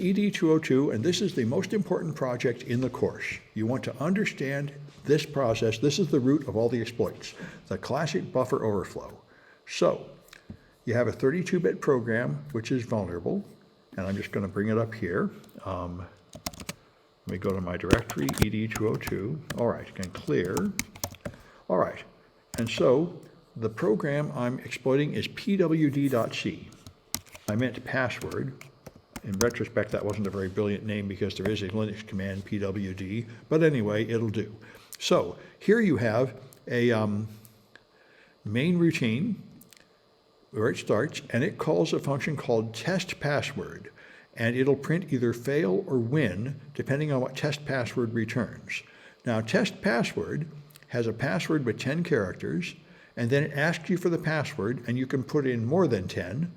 ED202, and this is the most important project in the course. You want to understand this process. This is the root of all the exploits, the classic buffer overflow. So you have a 32-bit program which is vulnerable, and I'm just going to bring it up here. Let me go to my directory, ED202. All right, and clear. All right, and so the program I'm exploiting is pwd.c. I meant password. In retrospect, that wasn't a very brilliant name because there is a Linux command, pwd, but anyway, it'll do. So here you have a main routine where it starts, and it calls a function called test password, and it'll print either fail or win, depending on what test password returns. Now, test password has a password with 10 characters, and then it asks you for the password, and you can put in more than 10,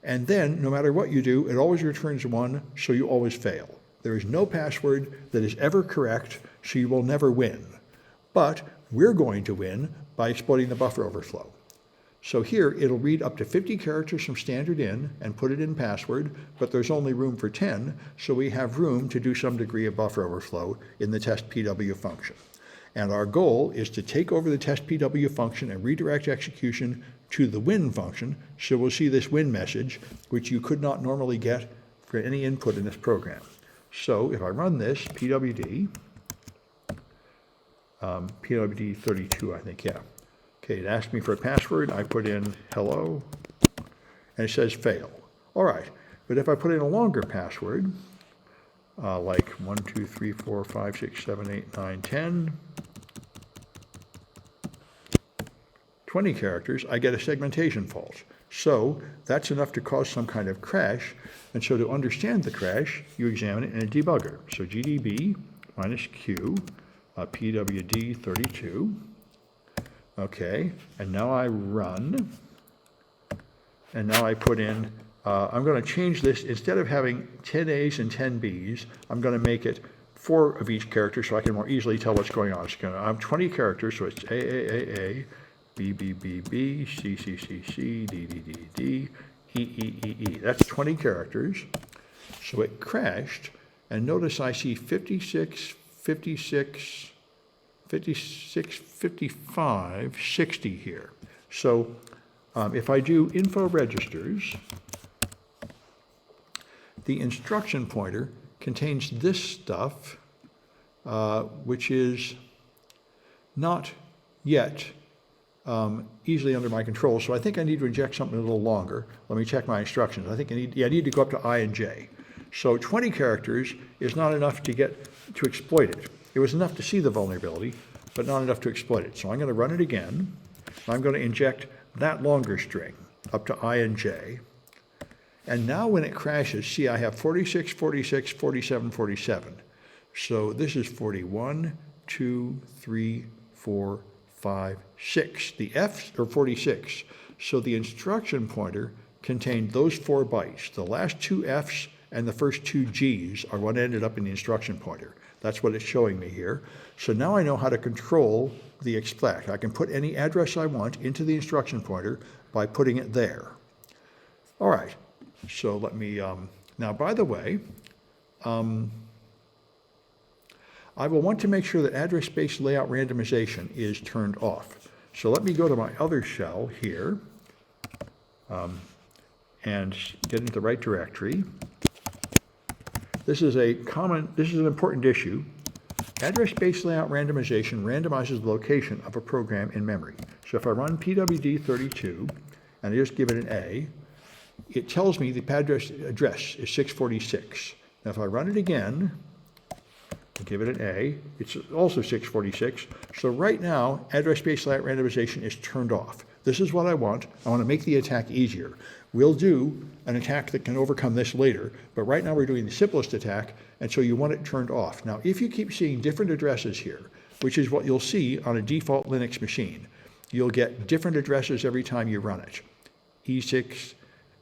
and then, no matter what you do, it always returns 1, so you always fail. There is no password that is ever correct, so you will never win. But we're going to win by exploiting the buffer overflow. So here, it'll read up to 50 characters from standard in and put it in password, but there's only room for 10, so we have room to do some degree of buffer overflow in the test PW function. And our goal is to take over the test PW function and redirect execution to the win function, so we'll see this win message, which you could not normally get for any input in this program. So if I run this, pwd, pwd 32, I think, yeah. Okay, it asked me for a password, I put in hello, and it says fail. All right, but if I put in a longer password, like 1, 2, 3, 4, 5, 6, 7, 8, 9, 10, 20 characters, I get a segmentation fault. So that's enough to cause some kind of crash. And so to understand the crash, you examine it in a debugger. So gdb -q pwd 32. Okay, and now I run. And now I put in, I'm going to change this. Instead of having 10 A's and 10 B's, I'm going to make it 4 of each character so I can more easily tell what's going on. I have 20 characters, so it's A, B, B, B, B, C, C, C, C, D, D, D, D, E, E, E, E. That's 20 characters. So it crashed, and notice I see 56, 56, 56, 55, 60 here. So if I do info registers, the instruction pointer contains this stuff, which is not yet easily under my control, so I think I need to inject something a little longer. Let me check my instructions. I think I need to go up to I and J. So 20 characters is not enough to exploit it. It was enough to see the vulnerability, but not enough to exploit it. So I'm going to run it again. I'm going to inject that longer string up to I and J. And now when it crashes, see, I have 46, 46, 47, 47. So this is 41, 2, 3, 4, 5, 6. The F's are 46. So the instruction pointer contained those 4 bytes. The last 2 F's and the first 2 G's are what ended up in the instruction pointer. That's what it's showing me here. So now I know how to control the exploit. I can put any address I want into the instruction pointer by putting it there. All right. So let me, now by the way, I will want to make sure that address space layout randomization is turned off. So let me go to my other shell here and get into the right directory. This is an important issue. Address space layout randomization randomizes the location of a program in memory. So if I run pwd32 and I just give it an A, it tells me the address is 646. Now if I run it again, give it an A, it's also 646. So right now, address space layout randomization is turned off. This is what I want. I want to make the attack easier. We'll do an attack that can overcome this later, but right now we're doing the simplest attack, and so you want it turned off. Now, if you keep seeing different addresses here, which is what you'll see on a default Linux machine, you'll get different addresses every time you run it. E6,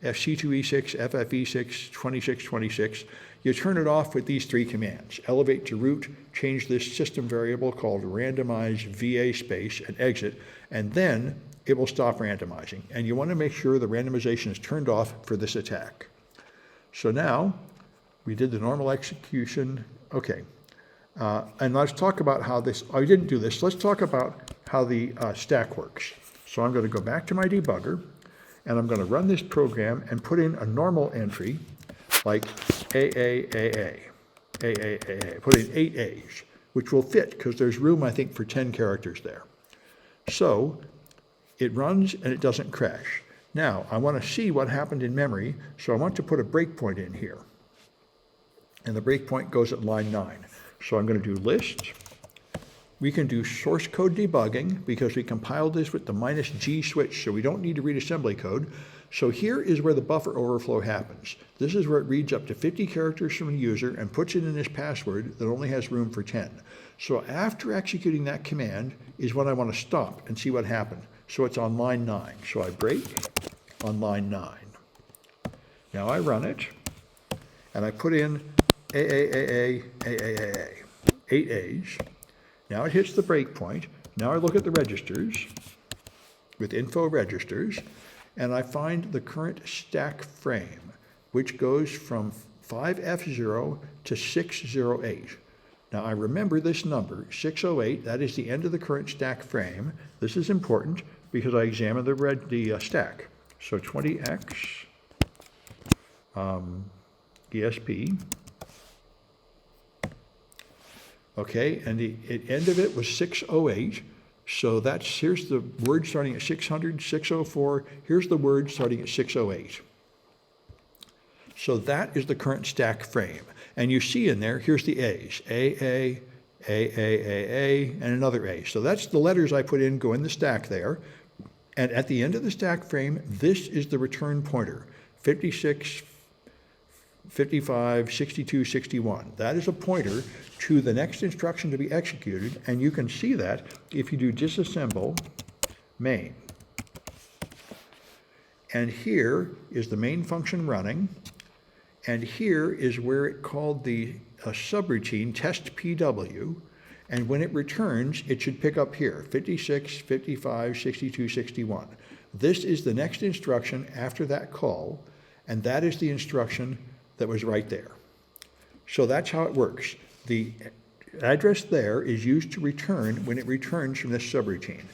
FC2E6, FFE6, 2626. You turn it off with these 3 commands. Elevate to root, change this system variable called randomize VA space and exit, and then it will stop randomizing. And you want to make sure the randomization is turned off for this attack. So now We did the normal execution. Okay. And let's talk about how this, I didn't do this. Let's talk about how the stack works. So I'm going to go back to my debugger, and I'm going to run this program and put in a normal entry like AAAA. Put in 8 A's, which will fit because there's room, I think, for 10 characters there. So it runs and it doesn't crash. Now, I want to see what happened in memory, so I want to put a breakpoint in here. And the breakpoint goes at line 9. So I'm going to do list. We can do source code debugging because we compiled this with the -G switch, so we don't need to read assembly code. So here is where the buffer overflow happens. This is where it reads up to 50 characters from a user and puts it in this password that only has room for 10. So after executing that command is when I want to stop and see what happened. So it's on line 9. So I break on line 9. Now I run it, and I put in AAAA, 8 A's. Now it hits the breakpoint. Now I look at the registers with info registers, and I find the current stack frame, which goes from 5F0 to 608. Now I remember this number, 608, that is the end of the current stack frame. This is important because I examined the stack. So 20X ESP. Okay, and the end of it was 608. So here's the word starting at 600, 604. Here's the word starting at 608. So that is the current stack frame. And you see in there, here's the A's. A, and another A. So that's the letters I put in, go in the stack there. And at the end of the stack frame, this is the return pointer, 56, 55, 62, 61. That is a pointer to the next instruction to be executed, and you can see that if you do disassemble main. And here is the main function running, and here is where it called the subroutine test PW, and when it returns, it should pick up here, 56, 55, 62, 61. This is the next instruction after that call, and that is the instruction that was right there. So that's how it works. The address there is used to return when it returns from this subroutine.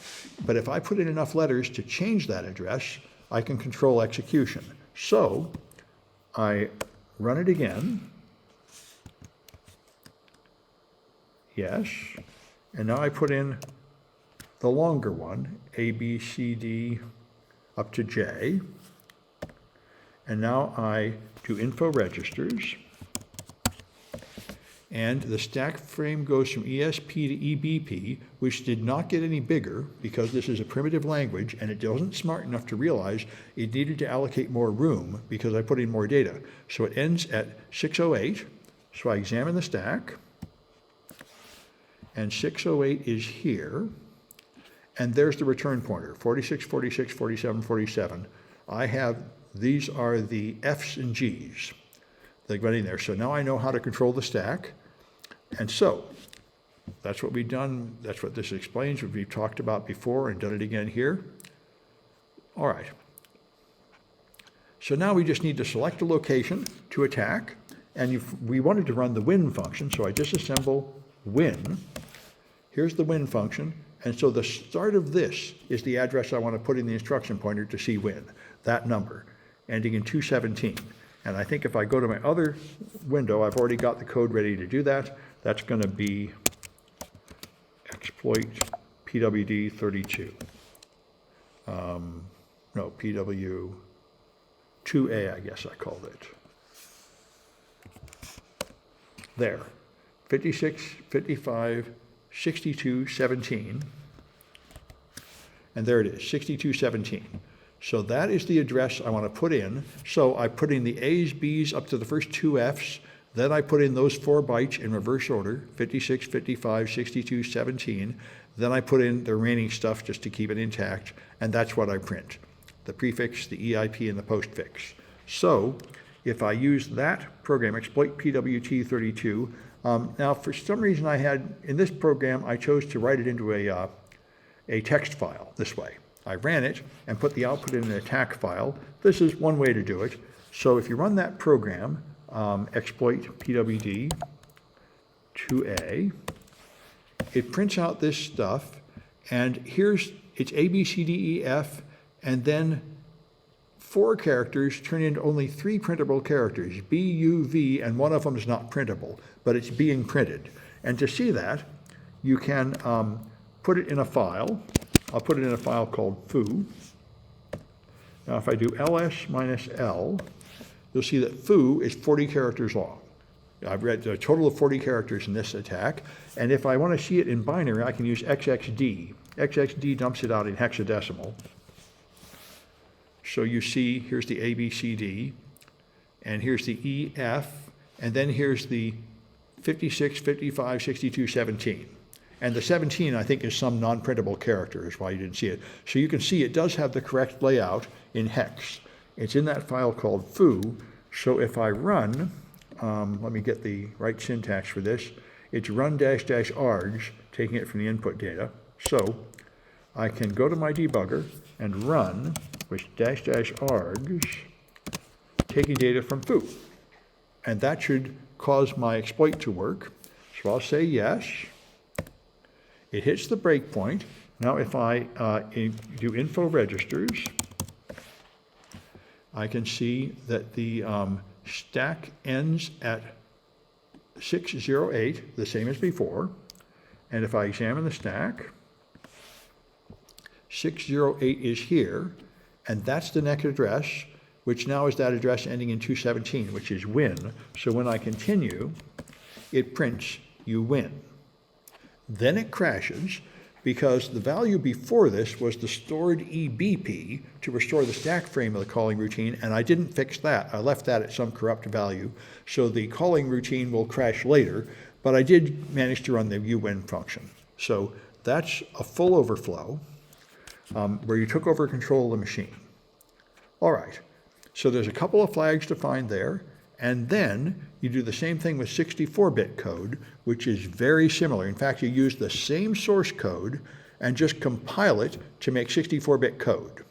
But if I put in enough letters to change that address, I can control execution. So I run it again. Yes. And now I put in the longer one, A, B, C, D, up to J. And now I do info registers. And the stack frame goes from ESP to EBP, which did not get any bigger because this is a primitive language and it wasn't smart enough to realize it needed to allocate more room because I put in more data. So it ends at 608. So I examine the stack, and 608 is here. And there's the return pointer, 46, 46, 47, 47. These are the F's and G's that went in there. So now I know how to control the stack. And so that's what we've done. That's what this explains, what we've talked about before and done it again here. All right. So now we just need to select a location to attack. And we wanted to run the win function, so I disassemble win. Here's the win function. And so the start of this is the address I want to put in the instruction pointer to see win, that number, ending in 217. And I think if I go to my other window, I've already got the code ready to do that. That's going to be exploit PWD 32. No, PW 2A, I guess I called it. There, 56, 55, 62, 17. And there it is, 6217. So that is the address I want to put in. So I put in the A's, B's up to the first two F's. Then I put in those 4 bytes in reverse order, 56, 55, 62, 17. Then I put in the remaining stuff just to keep it intact. And that's what I print, the prefix, the EIP, and the postfix. So if I use that program, exploit PWT32, now for some reason in this program, I chose to write it into a text file this way. I ran it and put the output in an attack file. This is one way to do it. So if you run that program, exploit PWD 2A. It prints out this stuff, and it's A, B, C, D, E, F, and then 4 characters turn into only 3 printable characters, B, U, V, and one of them is not printable, but it's being printed. And to see that, you can put it in a file. I'll put it in a file called foo. Now if I do ls minus L, you'll see that foo is 40 characters long. I've read a total of 40 characters in this attack, and if I want to see it in binary, I can use XXD. XXD dumps it out in hexadecimal. So you see, here's the A, B, C, D, and here's the E, F, and then here's the 56, 55, 62, 17. And the 17, I think, is some non-printable character, is why you didn't see it. So you can see it does have the correct layout in hex. It's in that file called foo. So if I run, let me get the right syntax for this. It's run -- args, taking it from the input data. So I can go to my debugger and run with -- args, taking data from foo. And that should cause my exploit to work. So I'll say yes. It hits the breakpoint. Now if I do info registers, I can see that the stack ends at 608, the same as before. And if I examine the stack, 608 is here, and that's the next address, which now is that address ending in 217, which is win. So when I continue, it prints you win. Then it crashes because the value before this was the stored EBP to restore the stack frame of the calling routine, and I didn't fix that. I left that at some corrupt value. So the calling routine will crash later, but I did manage to run the uwin function. So that's a full overflow where you took over control of the machine. All right, so there's a couple of flags to find there. And then you do the same thing with 64-bit code, which is very similar. In fact, you use the same source code and just compile it to make 64-bit code.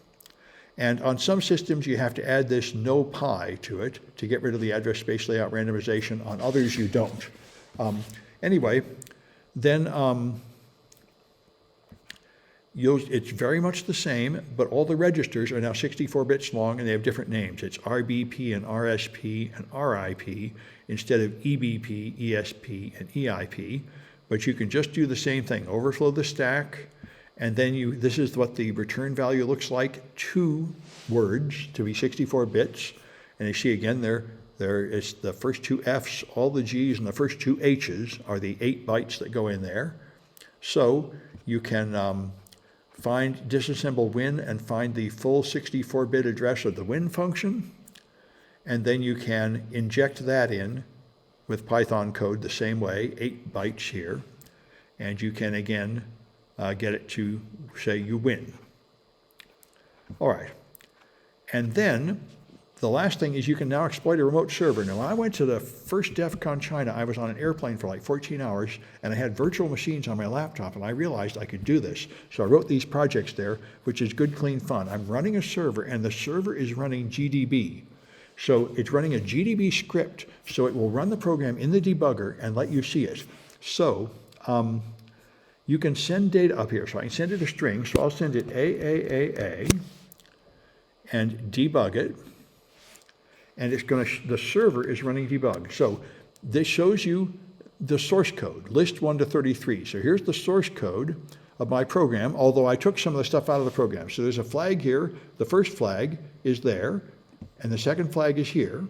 And on some systems, you have to add this no pi to it to get rid of the address space layout randomization. On others, you don't. Anyway, then it's very much the same, but all the registers are now 64 bits long and they have different names. It's RBP and RSP and RIP instead of EBP, ESP, and EIP. But you can just do the same thing, overflow the stack, and then this is what the return value looks like, 2 words to be 64 bits. And you see again there is the first 2 Fs, all the Gs, and the first 2 Hs are the 8 bytes that go in there. So you can disassemble win and find the full 64-bit address of the win function, and then you can inject that in with Python code the same way, 8 bytes here, and you can again get it to say you win. All right, and then the last thing is you can now exploit a remote server. Now, when I went to the first DEF CON China, I was on an airplane for like 14 hours, and I had virtual machines on my laptop, and I realized I could do this. So I wrote these projects there, which is good, clean fun. I'm running a server, and the server is running GDB. So it's running a GDB script, so it will run the program in the debugger and let you see it. So you can send data up here. So I can send it a string, so I'll send it AAAA and debug it. And the server is running debug. So this shows you the source code, list 1 to 33. So here's the source code of my program, although I took some of the stuff out of the program. So there's a flag here. The first flag is there, and the second flag is here.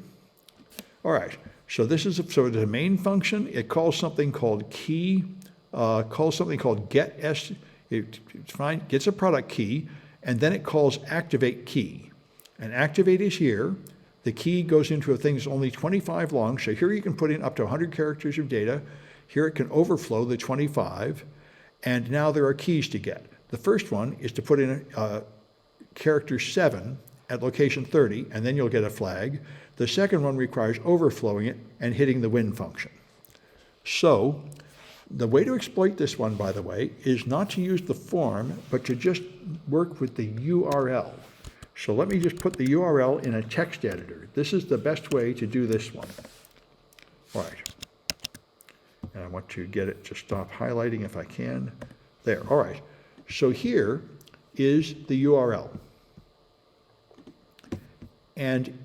All right, so there's a main function. It calls something called key, calls something called get s. It gets a product key, and then it calls activate key. And activate is here. The key goes into a thing that's only 25 long. So here you can put in up to 100 characters of data. Here it can overflow the 25. And now there are keys to get. The first one is to put in character 7 at location 30, and then you'll get a flag. The second one requires overflowing it and hitting the win function. So the way to exploit this one, by the way, is not to use the form, but to just work with the URL. So let me just put the URL in a text editor. This is the best way to do this one. All right. And I want to get it to stop highlighting if I can. There, all right. So here is the URL. And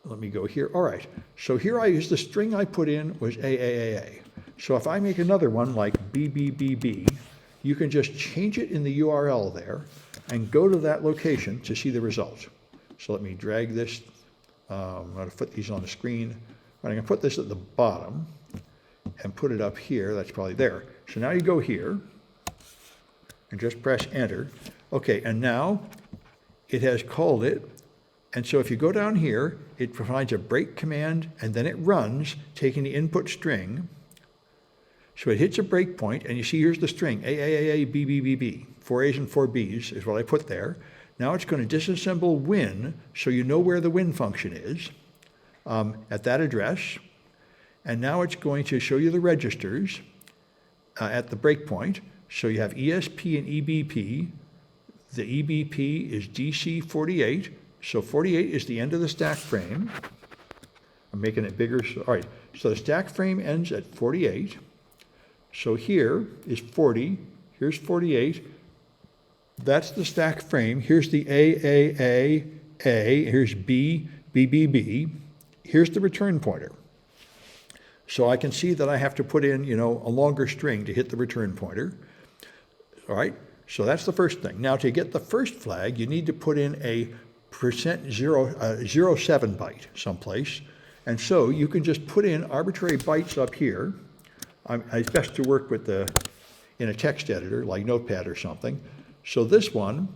let me go here. All right. So here I use the string I put in was AAAA. So if I make another one like BBBB, you can just change it in the URL there and go to that location to see the result. So let me drag this. I'm going to put these on the screen. I'm going to put this at the bottom and put it up here. That's probably there. So now you go here and just press enter. Okay, and now it has called it. And so if you go down here, it provides a break command and then it runs, taking the input string. So it hits a breakpoint, and you see here's the string, AAAA, BBBB, 4 A's and 4 B's is what I put there. Now it's going to disassemble win, so you know where the win function is at that address. And now it's going to show you the registers at the breakpoint. So you have ESP and EBP. The EBP is DC 48. So 48 is the end of the stack frame. I'm making it bigger. So, all right, so the stack frame ends at 48. So here is 40, here's 48. That's the stack frame. Here's the AAA, here's B, BBB. Here's the return pointer. So I can see that I have to put in, a longer string to hit the return pointer. All right, so that's the first thing. Now to get the first flag, you need to put in a %07 byte someplace. And so you can just put in arbitrary bytes up here. It's best to work with in a text editor like Notepad or something. So this one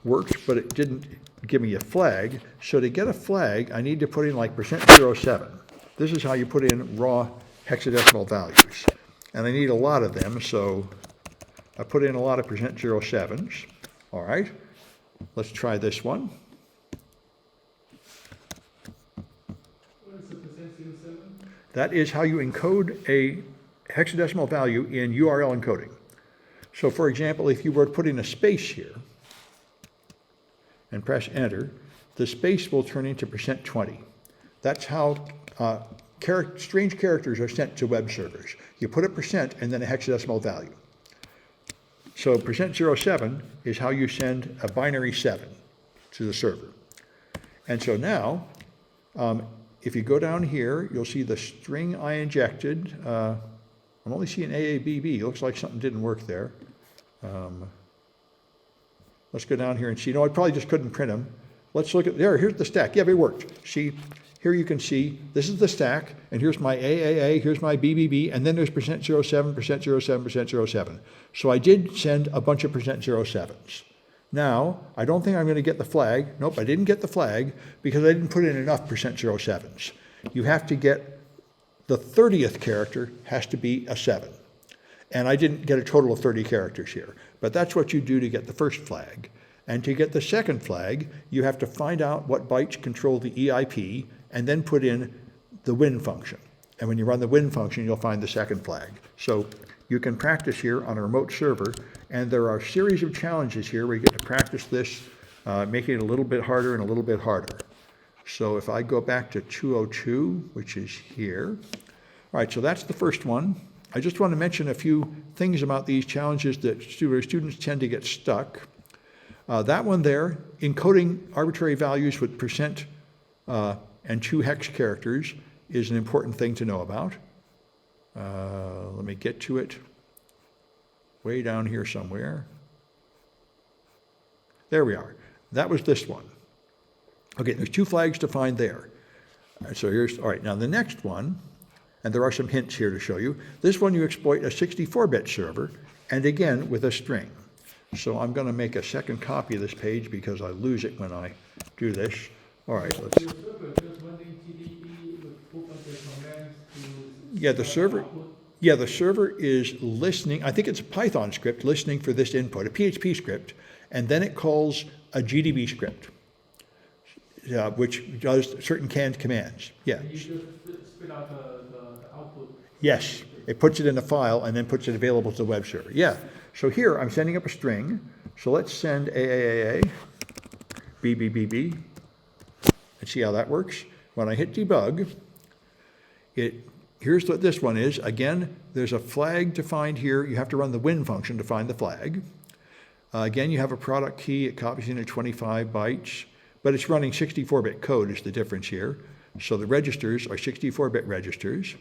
works, but it didn't give me a flag. So to get a flag, I need to put in like %07. This is how you put in raw hexadecimal values. And I need a lot of them, so I put in a lot of %07s. All right, let's try this one. That is how you encode a hexadecimal value in URL encoding. So for example, if you were to put in a space here and press enter, the space will turn into %20. That's how strange characters are sent to web servers. You put a percent and then a hexadecimal value. So %07 is how you send a binary 7 to the server. And so now, if you go down here, you'll see the string I injected. I'm only seeing AABB. Looks like something didn't work there. Let's go down here and see. No, I probably just couldn't print them. Let's look at there. Here's the stack. Yeah, it worked. See, here you can see this is the stack, and here's my AAA, here's my BBB, and then there's %07, %07, %07. So I did send a bunch of %07s. Now, I don't think I'm going to get the flag. Nope, I didn't get the flag because I didn't put in enough %07s. You have to get the 30th character has to be a 7. And I didn't get a total of 30 characters here. But that's what you do to get the first flag. And to get the second flag, you have to find out what bytes control the EIP and then put in the win function. And when you run the win function, you'll find the second flag. So you can practice here on a remote server, and there are a series of challenges here where you get to practice this, making it a little bit harder and a little bit harder. So if I go back to 202, which is here. All right, so that's the first one. I just want to mention a few things about these challenges that students tend to get stuck. That one there, encoding arbitrary values with % and 2 hex characters is an important thing to know about. Let me get to it way down here somewhere. There we are. That was this one. Okay, there's 2 flags to find there. So here's, all right, now the next one, and there are some hints here to show you. This one you exploit a 64-bit server, and again with a string. So I'm going to make a second copy of this page because I lose it when I do this. All right, let's. Yeah, the server is listening. I think it's a Python script listening for this input, a PHP script, and then it calls a GDB script, which does certain canned commands. Yeah. You just spit out the output. Yes, it puts it in a file and then puts it available to the web server. Yeah. So here I'm sending up a string. So let's send AAAA, BBBB. Let's see how that works. when I hit debug, here's what this one is. Again, there's a flag to find here. You have to run the win function to find the flag. Again, you have a product key. It copies into 25 bytes, but it's running 64-bit code is the difference here. So the registers are 64-bit registers.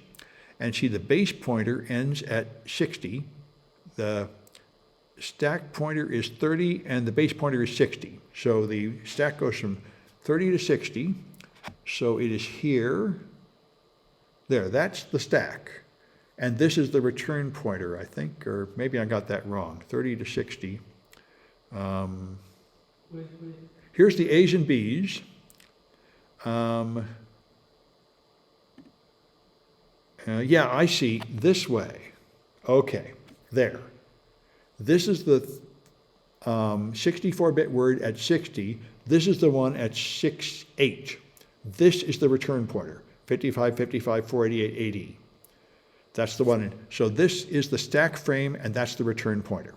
And see, the base pointer ends at 60. The stack pointer is 30, and the base pointer is 60. So the stack goes from 30 to 60. So it is here. There, that's the stack. And this is the return pointer, I think, or maybe I got that wrong, 30 to 60. Here's the A's and B's. Yeah, I see, this way. Okay, there. This is the 64-bit word at 60. This is the one at 68. This is the return pointer, 55, 55, 488, 80. That's the one. So this is the stack frame, and that's the return pointer.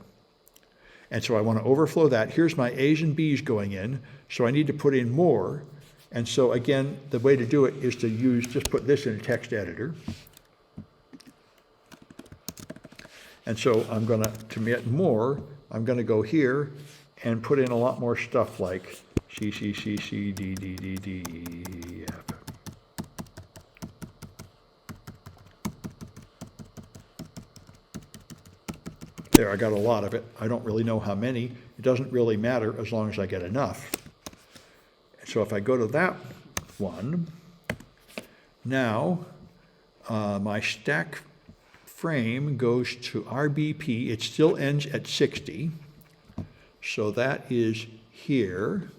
And so I want to overflow that. Here's my A's and B's going in, so I need to put in more. And so again, the way to do it is to just put this in a text editor. And so I'm going to commit more. I'm going to go here and put in a lot more stuff like C, C, C, C, D, D, D, D, E, F. There, I got a lot of it. I don't really know how many. It doesn't really matter as long as I get enough. So if I go to that one, now my stack frame goes to RBP. It still ends at 60. So that is here.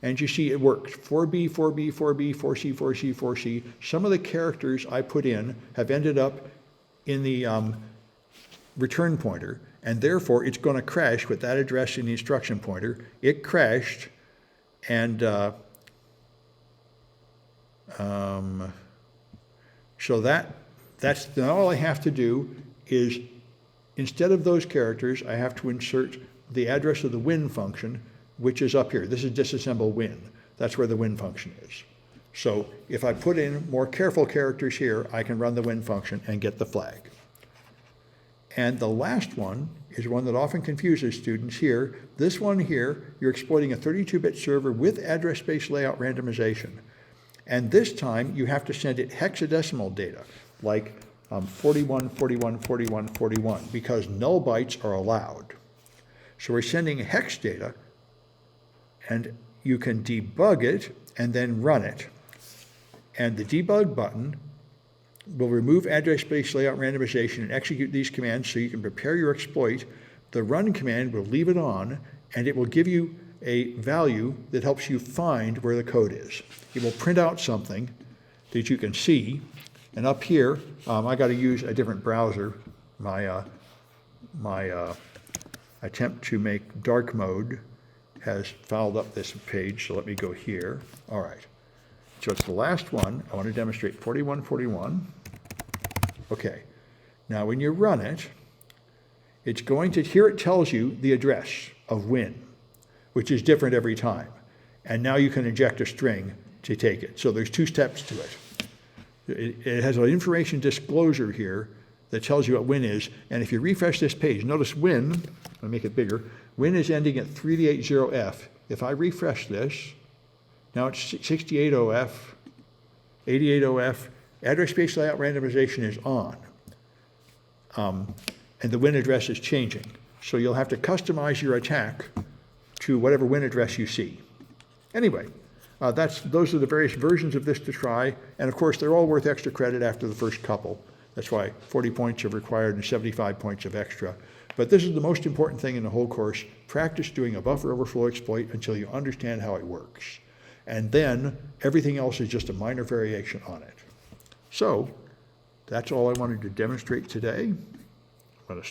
And you see it works. 4B, 4B, 4B, 4C, 4C, 4C. Some of the characters I put in have ended up in the return pointer, and therefore it's going to crash with that address in the instruction pointer. It crashed, and so that's now all I have to do is, instead of those characters, I have to insert the address of the win function, which is up here. This is disassemble win. That's where the win function is. So if I put in more careful characters here, I can run the win function and get the flag. And the last one is one that often confuses students here. This one here, you're exploiting a 32-bit server with address space layout randomization. And this time, you have to send it hexadecimal data, like 41, 41, 41, 41, because null bytes are allowed. So we're sending hex data, and you can debug it and then run it. And the debug button will remove address space layout randomization and execute these commands so you can prepare your exploit. The run command will leave it on, and it will give you a value that helps you find where the code is. It will print out something that you can see, and up here, I got to use a different browser. My attempt to make dark mode has fouled up this page, so let me go here. All right. So it's the last one. I want to demonstrate 4141. Okay. Now when you run it, it's going to, here it tells you the address of win, which is different every time. And now you can inject a string to take it. So there's two steps to it. It has an information disclosure here that tells you what win is. And if you refresh this page, notice win, I'll make it bigger, win is ending at 380F. If I refresh this, now it's 680F, 880F, address space layout randomization is on. And the win address is changing. So you'll have to customize your attack to whatever win address you see. Anyway, those are the various versions of this to try. And of course, they're all worth extra credit after the first couple. That's why 40 points are required and 75 points of extra. But this is the most important thing in the whole course. Practice doing a buffer overflow exploit until you understand how it works. And then everything else is just a minor variation on it. So that's all I wanted to demonstrate today. I'm going to